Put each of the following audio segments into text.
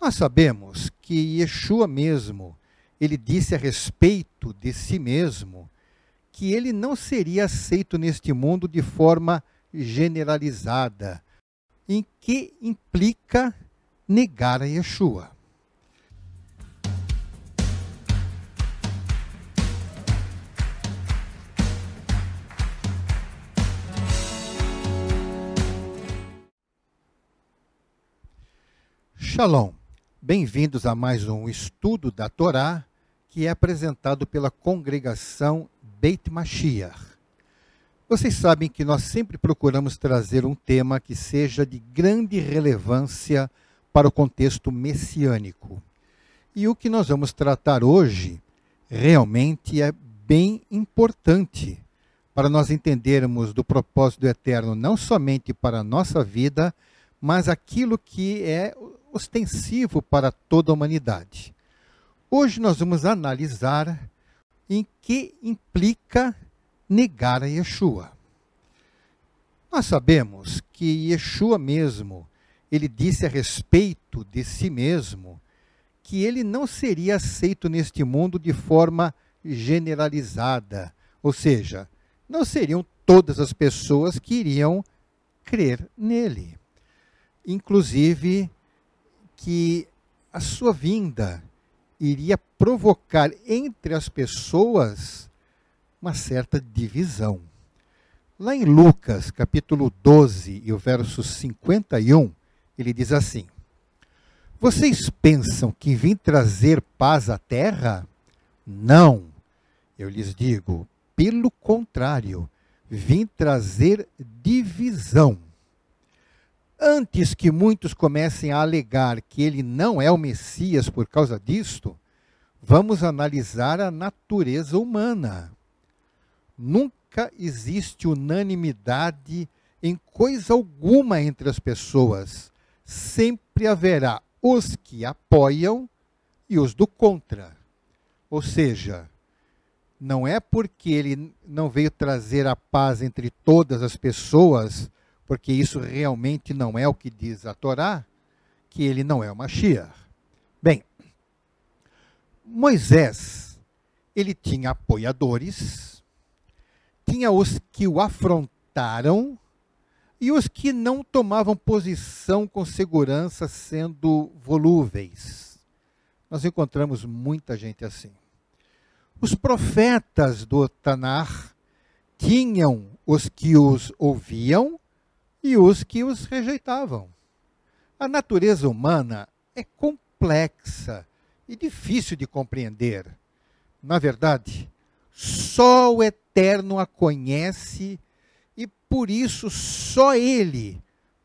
Nós sabemos que Yeshua mesmo, ele disse a respeito de si mesmo, que ele não seria aceito neste mundo de forma generalizada, em que implica negar a Yeshua. Shalom, bem-vindos a mais um estudo da Torá, que é apresentado pela congregação Beit Mashiach. Vocês sabem que nós sempre procuramos trazer um tema que seja de grande relevância para o contexto messiânico. E o que nós vamos tratar hoje realmente é bem importante para nós entendermos do propósito eterno, não somente para a nossa vida, mas aquilo que é ostensivo para toda a humanidade. Hoje nós vamos analisar em que implica negar a Yeshua. Nós sabemos que Yeshua mesmo, ele disse a respeito de si mesmo, que ele não seria aceito neste mundo de forma generalizada, ou seja, não seriam todas as pessoas que iriam crer nele. Inclusive, que a sua vinda iria provocar entre as pessoas uma certa divisão. Lá em Lucas, capítulo 12, e o verso 51, ele diz assim: Vocês pensam que vim trazer paz à terra? Não, eu lhes digo, pelo contrário, vim trazer divisão. Antes que muitos comecem a alegar que ele não é o Messias por causa disto, vamos analisar a natureza humana. Nunca existe unanimidade em coisa alguma entre as pessoas. Sempre haverá os que apoiam e os do contra. Ou seja, não é porque ele não veio trazer a paz entre todas as pessoas, porque isso realmente não é o que diz a Torá, que ele não é o Mashiach. Bem, Moisés, ele tinha apoiadores, tinha os que o afrontaram e os que não tomavam posição com segurança, sendo volúveis. Nós encontramos muita gente assim. Os profetas do Tanar tinham os que os ouviam e os que os rejeitavam. A natureza humana é complexa e difícil de compreender. Na verdade, só o Eterno a conhece e por isso só Ele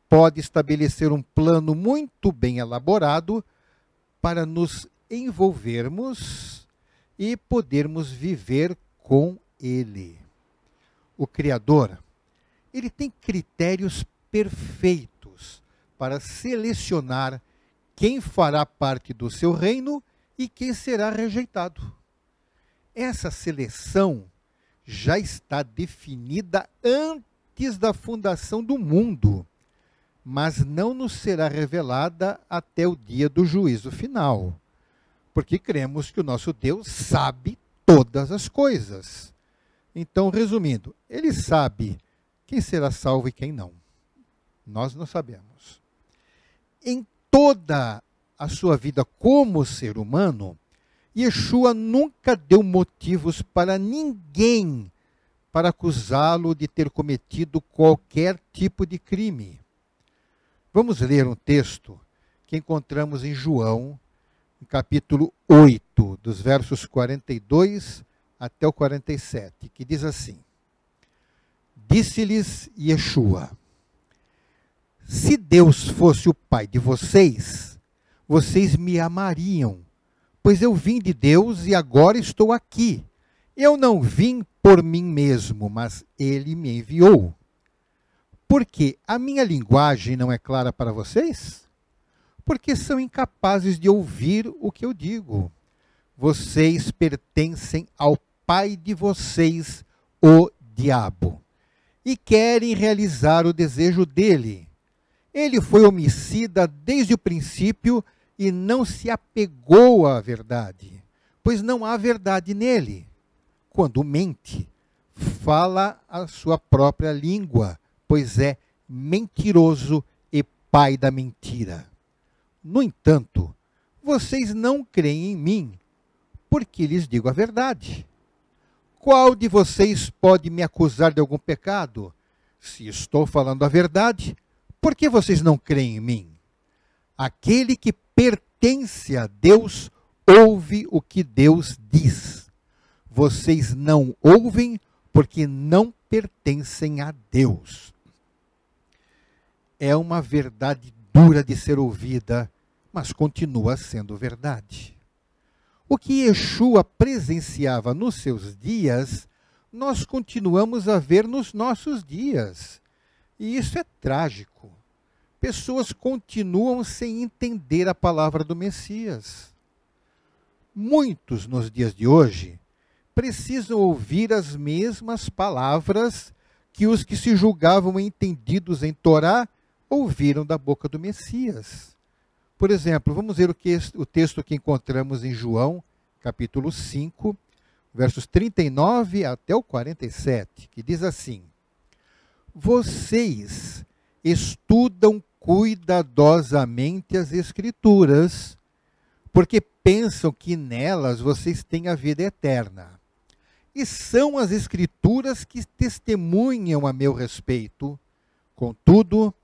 pode estabelecer um plano muito bem elaborado para nos envolvermos e podermos viver com Ele. O Criador, ele tem critérios perfeitos para selecionar quem fará parte do seu reino e quem será rejeitado. Essa seleção já está definida antes da fundação do mundo, mas não nos será revelada até o dia do juízo final, porque cremos que o nosso Deus sabe todas as coisas. Então, resumindo, ele sabe quem será salvo e quem não. Nós não sabemos. Em toda a sua vida como ser humano, Yeshua nunca deu motivos para ninguém para acusá-lo de ter cometido qualquer tipo de crime. Vamos ler um texto que encontramos em João, no capítulo 8, dos versos 42 até o 47, que diz assim: Disse-lhes Yeshua: Se Deus fosse o Pai de vocês, vocês me amariam, pois eu vim de Deus e agora estou aqui. Eu não vim por mim mesmo, mas Ele me enviou. Porque a minha linguagem não é clara para vocês? Porque são incapazes de ouvir o que eu digo. Vocês pertencem ao pai de vocês, o diabo, e querem realizar o desejo dele. Ele foi homicida desde o princípio e não se apegou à verdade, pois não há verdade nele. Quando mente, fala a sua própria língua, pois é mentiroso e pai da mentira. No entanto, vocês não creem em mim, porque lhes digo a verdade. Qual de vocês pode me acusar de algum pecado? Se estou falando a verdade, por que vocês não creem em mim? Aquele que pertence a Deus ouve o que Deus diz. Vocês não ouvem porque não pertencem a Deus. É uma verdade dura de ser ouvida, mas continua sendo verdade. O que Yeshua presenciava nos seus dias, nós continuamos a ver nos nossos dias. E isso é trágico. Pessoas continuam sem entender a palavra do Messias. Muitos, nos dias de hoje, precisam ouvir as mesmas palavras que os que se julgavam entendidos em Torá ouviram da boca do Messias. Por exemplo, vamos ver o texto que encontramos em João, capítulo 5, versos 39 até o 47, que diz assim: Vocês estudam cuidadosamente as Escrituras, porque pensam que nelas vocês têm a vida eterna. E são as Escrituras que testemunham a meu respeito. Contudo,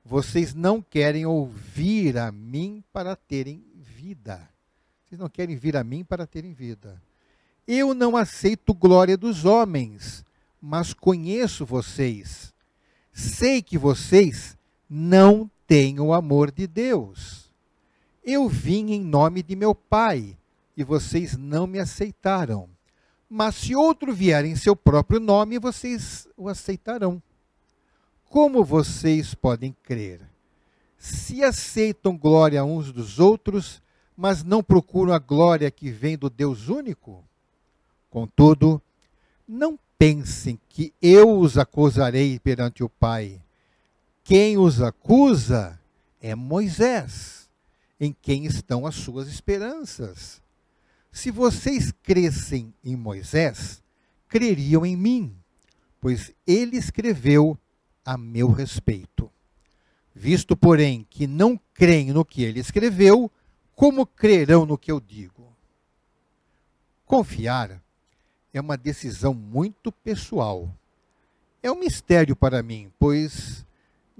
vocês não querem ouvir a mim para terem vida. Vocês não querem vir a mim para terem vida. Eu não aceito glória dos homens, mas conheço vocês. Sei que vocês não têm o amor de Deus. Eu vim em nome de meu Pai, e vocês não me aceitaram. Mas se outro vier em seu próprio nome, vocês o aceitarão. Como vocês podem crer? Se aceitam glória uns dos outros, mas não procuram a glória que vem do Deus único? Contudo, não pensem que eu os acusarei perante o Pai. Quem os acusa é Moisés, em quem estão as suas esperanças. Se vocês crescem em Moisés, creriam em mim, pois ele escreveu a meu respeito. Visto, porém, que não creem no que ele escreveu, como crerão no que eu digo? Confiar é uma decisão muito pessoal. É um mistério para mim, pois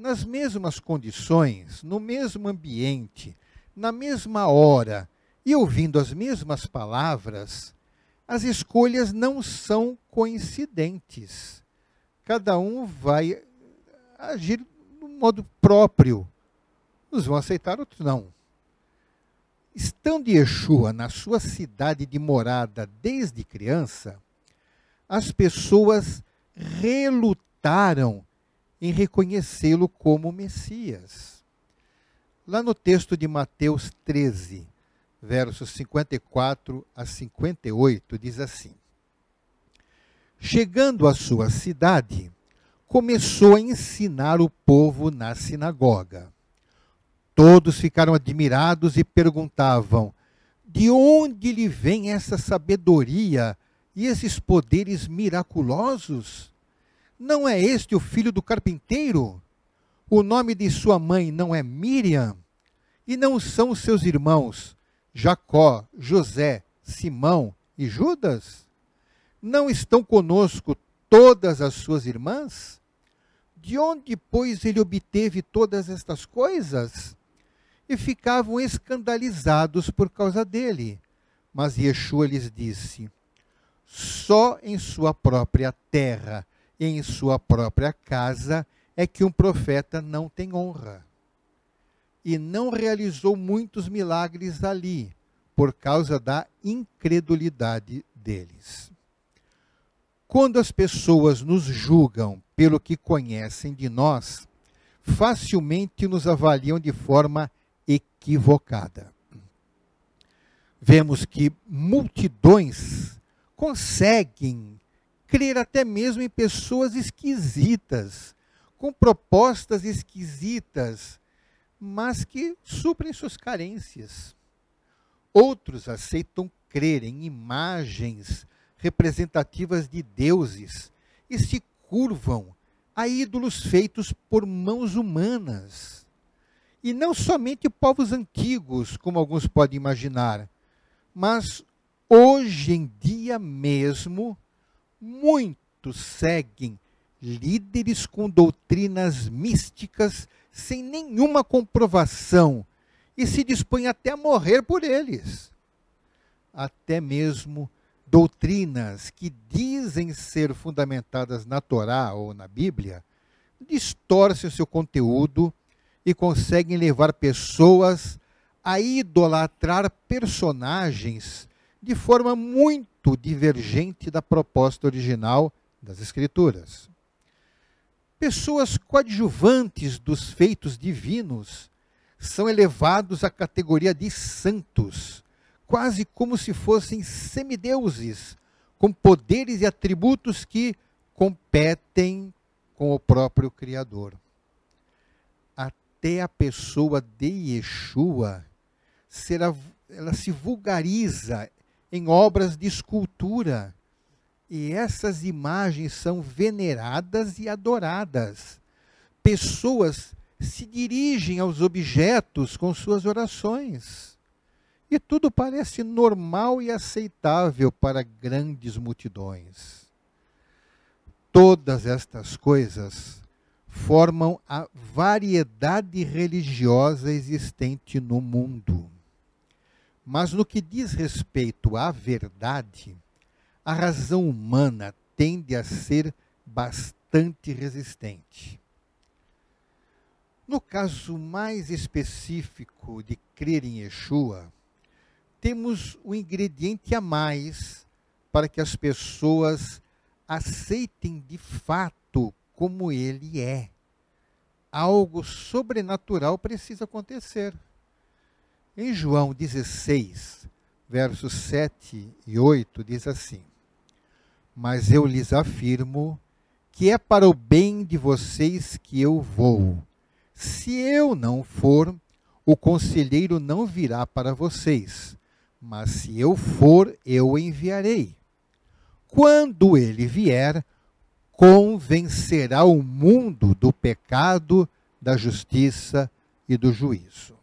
nas mesmas condições, no mesmo ambiente, na mesma hora e ouvindo as mesmas palavras, as escolhas não são coincidentes. Cada um vai agir de um modo próprio. Uns vão aceitar, outros não. Estando Yeshua na sua cidade de morada desde criança, as pessoas relutaram em reconhecê-lo como Messias. Lá no texto de Mateus 13, versos 54 a 58, diz assim: Chegando à sua cidade, começou a ensinar o povo na sinagoga. Todos ficaram admirados e perguntavam: de onde lhe vem essa sabedoria e esses poderes miraculosos? Não é este o filho do carpinteiro? O nome de sua mãe não é Miriam? E não são seus irmãos Jacó, José, Simão e Judas? Não estão conosco todas as suas irmãs? De onde, pois, ele obteve todas estas coisas? E ficavam escandalizados por causa dele. Mas Yeshua lhes disse: só em sua própria terra e em sua própria casa é que um profeta não tem honra. E não realizou muitos milagres ali, por causa da incredulidade deles. Quando as pessoas nos julgam pelo que conhecem de nós, facilmente nos avaliam de forma equivocada. Vemos que multidões conseguem crer até mesmo em pessoas esquisitas, com propostas esquisitas, mas que suprem suas carências. Outros aceitam crer em imagens representativas de deuses e se curvam a ídolos feitos por mãos humanas. E não somente povos antigos, como alguns podem imaginar, mas hoje em dia mesmo, muitos seguem líderes com doutrinas místicas sem nenhuma comprovação e se dispõem até a morrer por eles. Até mesmo doutrinas que dizem ser fundamentadas na Torá ou na Bíblia distorcem o seu conteúdo e conseguem levar pessoas a idolatrar personagens de forma muito divergente da proposta original das Escrituras. Pessoas coadjuvantes dos feitos divinos são elevados à categoria de santos, quase como se fossem semideuses, com poderes e atributos que competem com o próprio Criador. Até a pessoa de Yeshua, ela se vulgariza em obras de escultura, e essas imagens são veneradas e adoradas. Pessoas se dirigem aos objetos com suas orações. E tudo parece normal e aceitável para grandes multidões. Todas estas coisas formam a variedade religiosa existente no mundo. Mas no que diz respeito à verdade, a razão humana tende a ser bastante resistente. No caso mais específico de crer em Yeshua, temos um ingrediente a mais para que as pessoas aceitem de fato como ele é. Algo sobrenatural precisa acontecer. Em João 16, versos 7 e 8, diz assim: Mas eu lhes afirmo que é para o bem de vocês que eu vou. Se eu não for, o conselheiro não virá para vocês, mas se eu for, eu o enviarei. Quando ele vier, convencerá o mundo do pecado, da justiça e do juízo.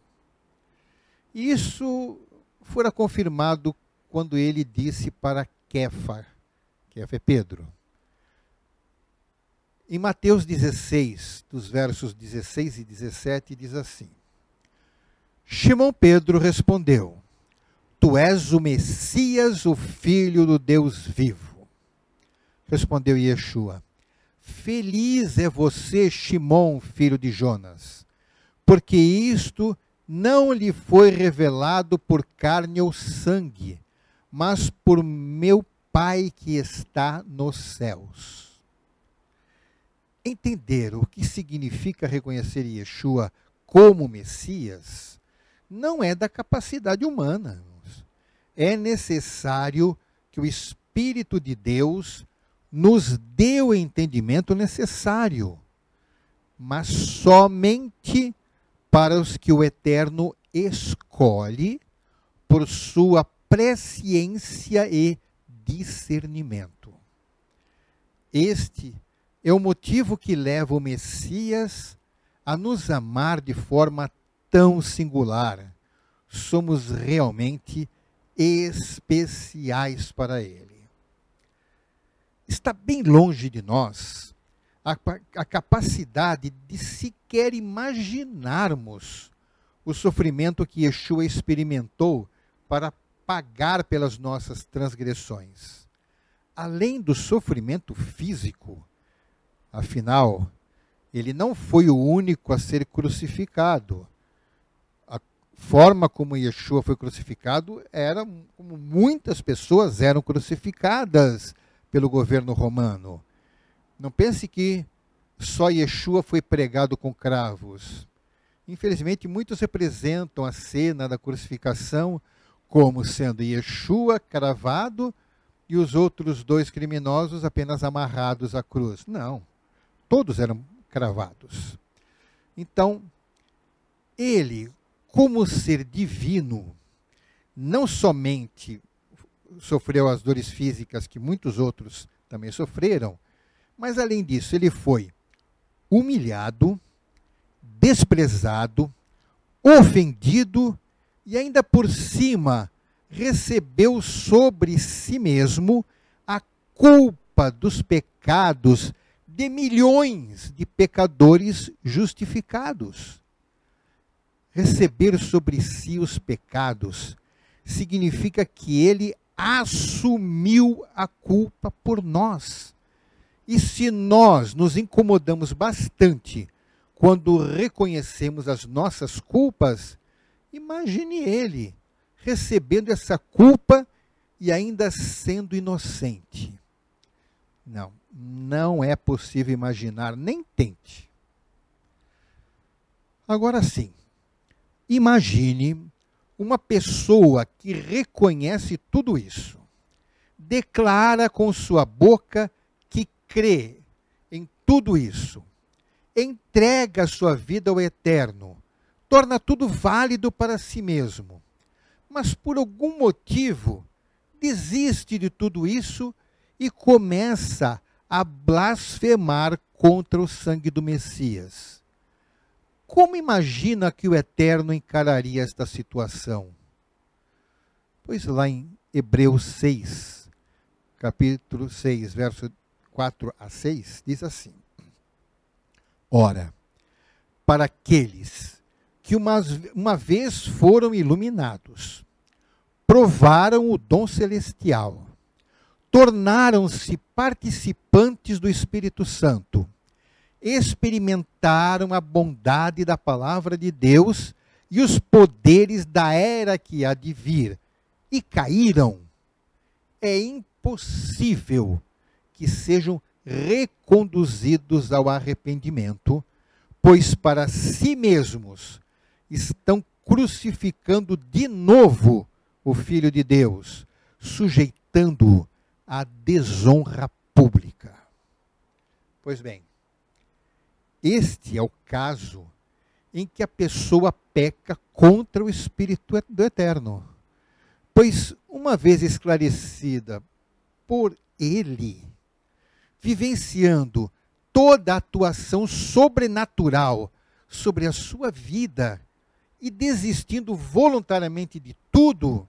Isso fora confirmado quando ele disse para Kéfar, Kéfar é Pedro. Em Mateus 16, dos versos 16 e 17, diz assim: Simão Pedro respondeu: Tu és o Messias, o Filho do Deus vivo. Respondeu Yeshua: Feliz é você, Simão, filho de Jonas, porque isto não lhe foi revelado por carne ou sangue, mas por meu Pai que está nos céus. Entender o que significa reconhecer Yeshua como Messias não é da capacidade humana. É necessário que o Espírito de Deus nos dê o entendimento necessário, mas somente para os que o Eterno escolhe por sua presciência e discernimento. Este é o motivo que leva o Messias a nos amar de forma tão singular. Somos realmente especiais para Ele. Está bem longe de nós a capacidade de sequer imaginarmos o sofrimento que Yeshua experimentou para pagar pelas nossas transgressões. Além do sofrimento físico, afinal, ele não foi o único a ser crucificado. A forma como Yeshua foi crucificado era como muitas pessoas eram crucificadas pelo governo romano. Não pense que só Yeshua foi pregado com cravos. Infelizmente, muitos representam a cena da crucificação como sendo Yeshua cravado e os outros dois criminosos apenas amarrados à cruz. Não, todos eram cravados. Então, ele, como ser divino, não somente sofreu as dores físicas que muitos outros também sofreram, mas além disso, ele foi humilhado, desprezado, ofendido e ainda por cima recebeu sobre si mesmo a culpa dos pecados de milhões de pecadores justificados. Receber sobre si os pecados significa que ele assumiu a culpa por nós. E se nós nos incomodamos bastante quando reconhecemos as nossas culpas, imagine ele recebendo essa culpa e ainda sendo inocente. Não é possível imaginar, nem tente. Agora sim, imagine uma pessoa que reconhece tudo isso, declara com sua boca que crê em tudo isso, entrega sua vida ao Eterno, torna tudo válido para si mesmo, mas por algum motivo desiste de tudo isso e começa a blasfemar contra o sangue do Messias. Como imagina que o Eterno encararia esta situação? Pois lá em Hebreus 6, capítulo 6, verso 4 a 6, diz assim: Ora, para aqueles que uma vez foram iluminados, provaram o dom celestial, tornaram-se participantes do Espírito Santo, experimentaram a bondade da palavra de Deus e os poderes da era que há de vir, e caíram, é impossível que sejam reconduzidos ao arrependimento, pois para si mesmos estão crucificando de novo o Filho de Deus, sujeitando-o à desonra pública. Pois bem, este é o caso em que a pessoa peca contra o Espírito do Eterno. Pois, uma vez esclarecida por ele, vivenciando toda a atuação sobrenatural sobre a sua vida e desistindo voluntariamente de tudo,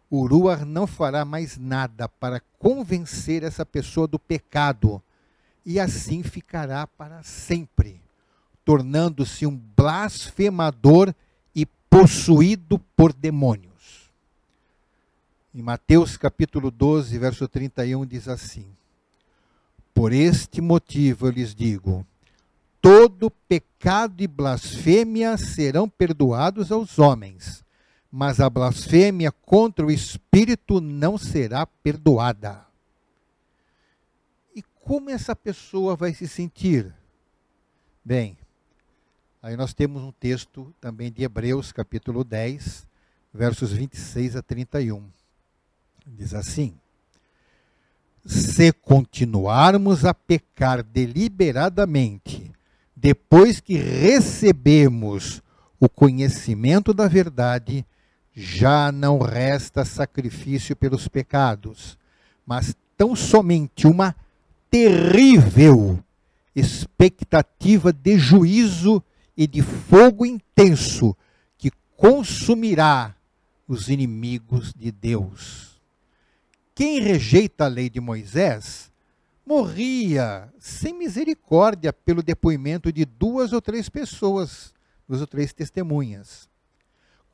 o Ruach não fará mais nada para convencer essa pessoa do pecado, e assim ficará para sempre, tornando-se um blasfemador e possuído por demônios. Em Mateus capítulo 12, verso 31, diz assim: Por este motivo eu lhes digo, todo pecado e blasfêmia serão perdoados aos homens, mas a blasfêmia contra o Espírito não será perdoada. E como essa pessoa vai se sentir? Bem, aí nós temos um texto também de Hebreus, capítulo 10, versos 26 a 31. Diz assim: Se continuarmos a pecar deliberadamente, depois que recebemos o conhecimento da verdade, já não resta sacrifício pelos pecados, mas tão somente uma terrível expectativa de juízo e de fogo intenso que consumirá os inimigos de Deus. Quem rejeita a lei de Moisés morria sem misericórdia pelo depoimento de 2 ou 3 pessoas, 2 ou 3 testemunhas.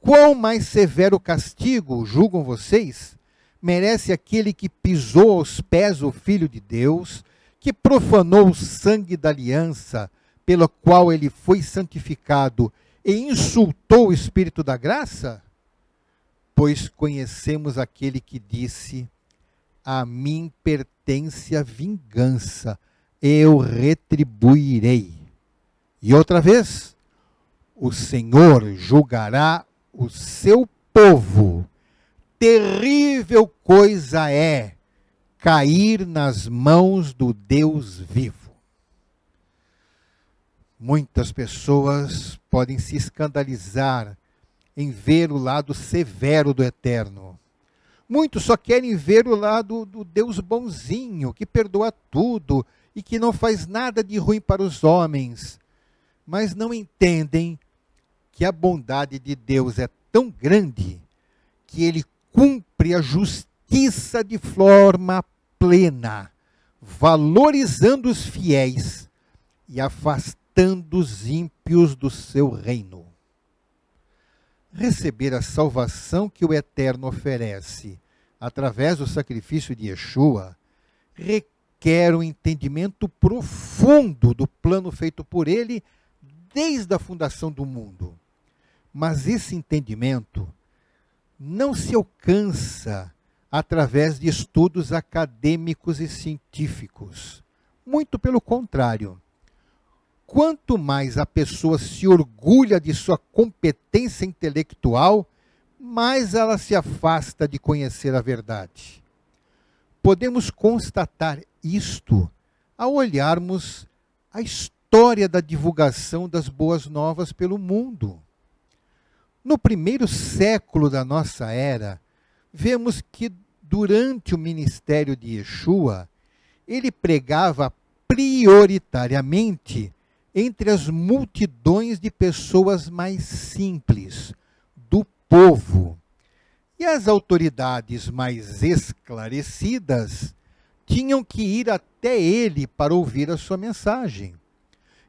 Quão mais severo castigo, julgam vocês, merece aquele que pisou aos pés o Filho de Deus, que profanou o sangue da aliança, pelo qual ele foi santificado, e insultou o Espírito da graça? Pois conhecemos aquele que disse: a mim pertence a vingança, eu retribuirei. E outra vez, o Senhor julgará o seu povo. Terrível coisa é cair nas mãos do Deus vivo. Muitas pessoas podem se escandalizar em ver o lado severo do Eterno. Muitos só querem ver o lado do Deus bonzinho, que perdoa tudo e que não faz nada de ruim para os homens, mas não entendem que a bondade de Deus é tão grande que ele cumpre a justiça de forma plena, valorizando os fiéis e afastando os ímpios do seu reino. Receber a salvação que o Eterno oferece através do sacrifício de Yeshua requer um entendimento profundo do plano feito por ele desde a fundação do mundo. Mas esse entendimento não se alcança através de estudos acadêmicos e científicos. Muito pelo contrário. Quanto mais a pessoa se orgulha de sua competência intelectual, mais ela se afasta de conhecer a verdade. Podemos constatar isto ao olharmos a história da divulgação das boas novas pelo mundo. No primeiro século da nossa era, vemos que durante o ministério de Yeshua, ele pregava prioritariamente entre as multidões de pessoas mais simples, do povo. E as autoridades mais esclarecidas tinham que ir até ele para ouvir a sua mensagem.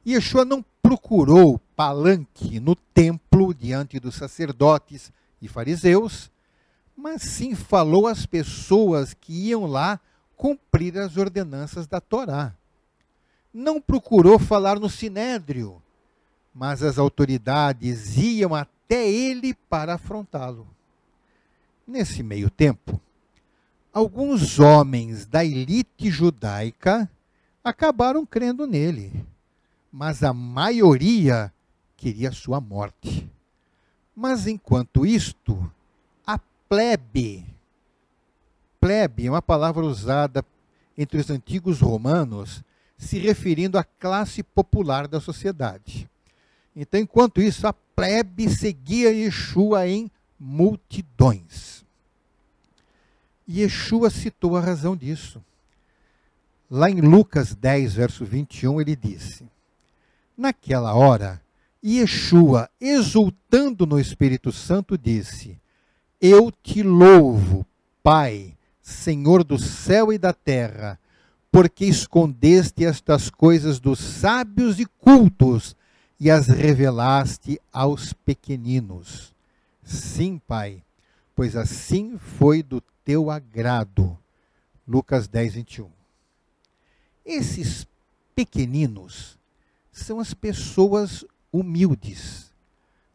Yeshua não procurou palanque no templo diante dos sacerdotes e fariseus, mas sim falou às pessoas que iam lá cumprir as ordenanças da Torá. Não procurou falar no sinédrio, mas as autoridades iam até ele para afrontá-lo. Nesse meio tempo, alguns homens da elite judaica acabaram crendo nele, mas a maioria queria sua morte. Mas enquanto isto, a plebe é uma palavra usada entre os antigos romanos, se referindo à classe popular da sociedade. Então, enquanto isso, a plebe seguia Yeshua em multidões. Yeshua citou a razão disso. Lá em Lucas 10, verso 21, ele disse: naquela hora, Yeshua, exultando no Espírito Santo, disse: eu te louvo, Pai, Senhor do céu e da terra, porque escondeste estas coisas dos sábios e cultos e as revelaste aos pequeninos. Sim, Pai, pois assim foi do teu agrado. Lucas 10, 21. Esses pequeninos são as pessoas humildes,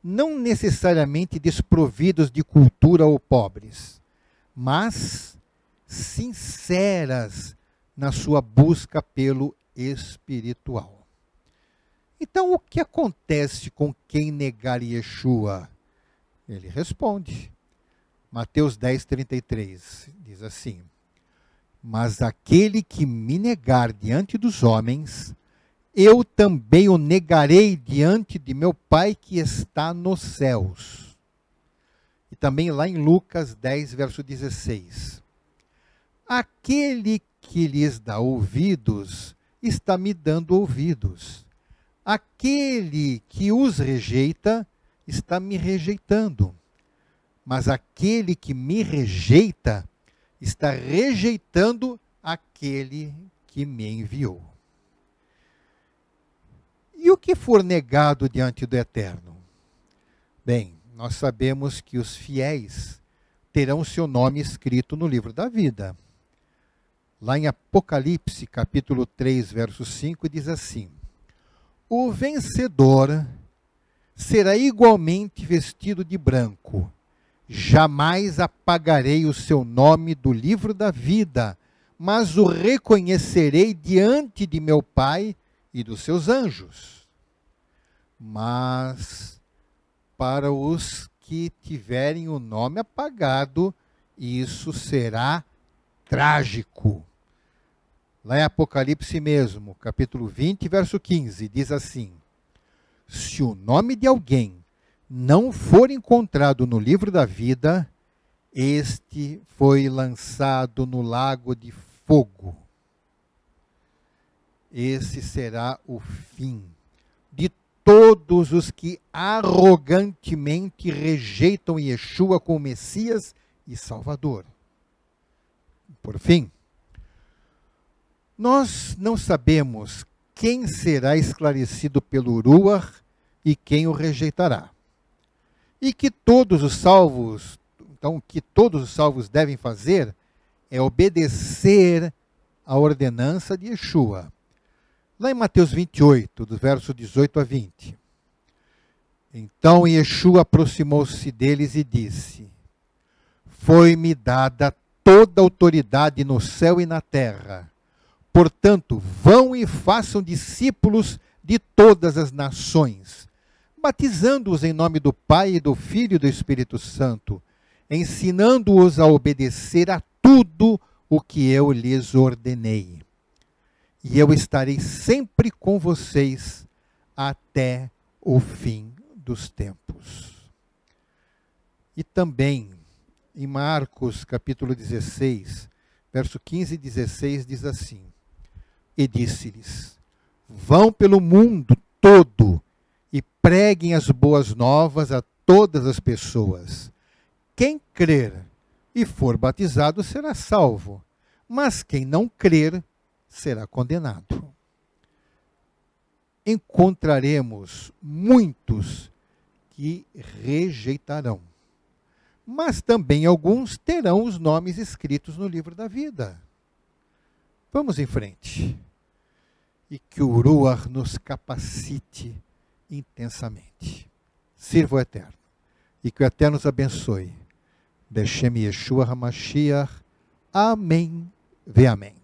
não necessariamente desprovidos de cultura ou pobres, mas sinceras na sua busca pelo espiritual. Então, o que acontece com quem negar Yeshua? Ele responde. Mateus 10, 33 diz assim: mas aquele que me negar diante dos homens, eu também o negarei diante de meu Pai que está nos céus. E também lá em Lucas 10, verso 16. Aquele que lhes dá ouvidos, está me dando ouvidos. Aquele que os rejeita, está me rejeitando. Mas aquele que me rejeita, está rejeitando aquele que me enviou. E o que for negado diante do Eterno? Bem, nós sabemos que os fiéis terão seu nome escrito no livro da vida. Lá em Apocalipse, capítulo 3, verso 5, diz assim: o vencedor será igualmente vestido de branco. Jamais apagarei o seu nome do livro da vida, mas o reconhecerei diante de meu Pai e dos seus anjos. Mas para os que tiverem o nome apagado, isso será trágico. Lá em Apocalipse mesmo, capítulo 20, verso 15, diz assim: se o nome de alguém não for encontrado no livro da vida, este foi lançado no lago de fogo. Esse será o fim de todos os que arrogantemente rejeitam Yeshua como Messias e Salvador. Por fim, nós não sabemos quem será esclarecido pelo Ruach e quem o rejeitará. E que todos os salvos, então, o que todos os salvos devem fazer é obedecer à ordenança de Yeshua. Lá em Mateus 28, do verso 18 a 20. Então Yeshua aproximou-se deles e disse: Foi-me dada toda a autoridade no céu e na terra. Portanto, vão e façam discípulos de todas as nações, batizando-os em nome do Pai, e do Filho e do Espírito Santo, ensinando-os a obedecer a tudo o que eu lhes ordenei. E eu estarei sempre com vocês até o fim dos tempos. E também, em Marcos, capítulo 16, verso 15 e 16, diz assim: E disse-lhes: Vão pelo mundo todo e preguem as boas novas a todas as pessoas. Quem crer e for batizado será salvo, mas quem não crer será condenado. Encontraremos muitos que rejeitarão, mas também alguns terão os nomes escritos no livro da vida. Vamos em frente. E que o Ruach nos capacite intensamente. Sirva o Eterno. E que o Eterno nos abençoe. Beshem Yeshua HaMashiach. Amém. Ve amém.